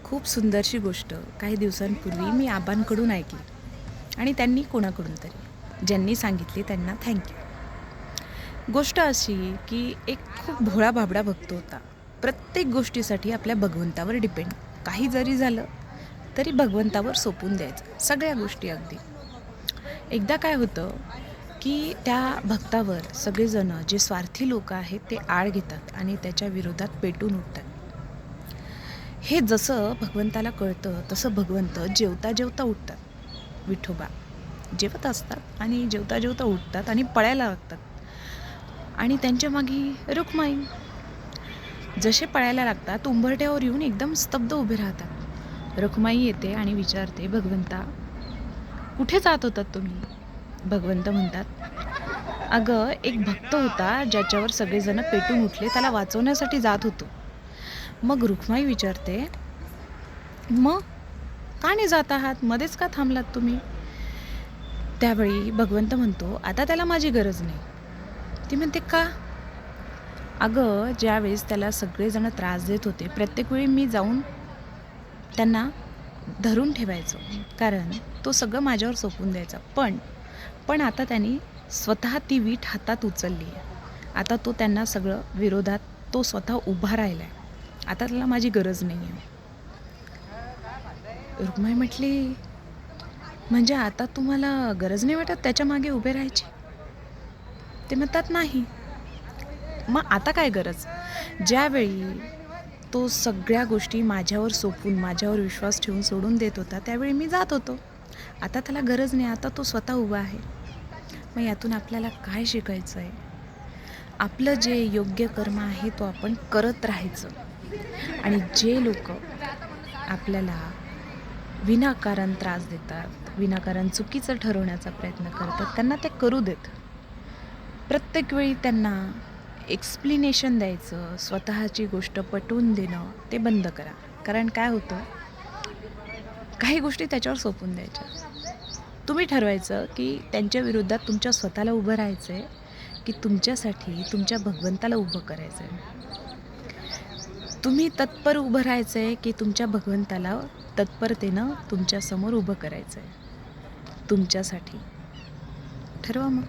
खूप सुंदरशी गोष्ट काही दिवसांपूर्वी मी आबांकडून ऐकली आणि त्यांनी कोणाकडून तरी ज्यांनी सांगितली त्यांना थँक्यू. गोष्ट अशी की एक खूप भोळा भाबडा भक्त होता. प्रत्येक गोष्टीसाठी आपल्या भगवंतावर डिपेंड. काही जरी झालं तरी भगवंतावर सोपून द्यायचं सगळ्या गोष्टी अगदी. एकदा काय होतं की त्या भक्तावर सगळेजण जे स्वार्थी लोक आहेत ते आळ घेतात आणि त्याच्या विरोधात पेटून उठतात. हे जसं भगवंताला कळतं तसं भगवंत जेवता जेवता उठतात. विठोबा जेवत असतात आणि जेवता जेवता उठतात आणि पळायला लागतात. आणि त्यांच्या मागे रुक्माई जसे पळायला लागतात उंबरठ्यावर येऊन एकदम स्तब्ध उभे राहतात. रुक्माई येते आणि विचारते, भगवंता कुठे जात होतात तुम्ही? भगवंत म्हणतात, अगं एक भक्त होता ज्याच्यावर सगळेजण पेटून उठले, त्याला वाचवण्यासाठी जात होतो. मग रुक्माई विचारते, मग का नाही जात आहात? मध्येच का थांबलात तुम्ही? त्यावेळी भगवंत म्हणतो, आता त्याला माझी गरज नाही. ती म्हणते, का? अगं ज्यावेळेस त्याला सगळेजण त्रास देत होते प्रत्येक वेळी मी जाऊन त्यांना धरून ठेवायचो, कारण तो सगळं माझ्यावर सोपवून द्यायचा. पण आता त्यांनी स्वतः ती वीट हातात उचलली आहे. आता तो त्यांना सगळं विरोधात तो स्वतः उभा राहिला आहे. आता त्याला माझी गरज नाही आहे. रुक्माई म्हटली, म्हणजे आता तुम्हाला गरज नाही वाटत त्याच्या मागे उभे राहायची? ते म्हणतात, नाही. मग आता काय गरज? ज्यावेळी तो सगळ्या गोष्टी माझ्यावर सोपवून माझ्यावर विश्वास ठेवून सोडून देत होता त्यावेळी मी जात होतो. आता त्याला गरज नाही, आता तो स्वतः उभा आहे. मग यातून आपल्याला काय शिकायचं आहे? आपलं जे योग्य कर्म आहे तो आपण करत राहायचं. आणि जे लोक आपल्याला विनाकारण त्रास देतात, विनाकारण चुकीचं ठरवण्याचा प्रयत्न करतात, त्यांना ते करू देत. प्रत्येक वेळी त्यांना एक्सप्लेनेशन द्यायचं, स्वतःची गोष्ट पटवून देणं ते बंद करा. कारण काय होतं, काही गोष्टी त्याच्यावर सोपून द्यायच्या. तुम्ही ठरवायचं की त्यांच्या विरोधात तुमच्या स्वतःला उभं राहायचं आहे की तुमच्यासाठी तुमच्या भगवंताला उभं करायचं आहे. तुम्ही तत्पर उभं राहायचं आहे की तुमच्या भगवंताला तत्परतेनं तुमच्यासमोर उभं करायचं आहे तुमच्यासाठी? ठरवा मग.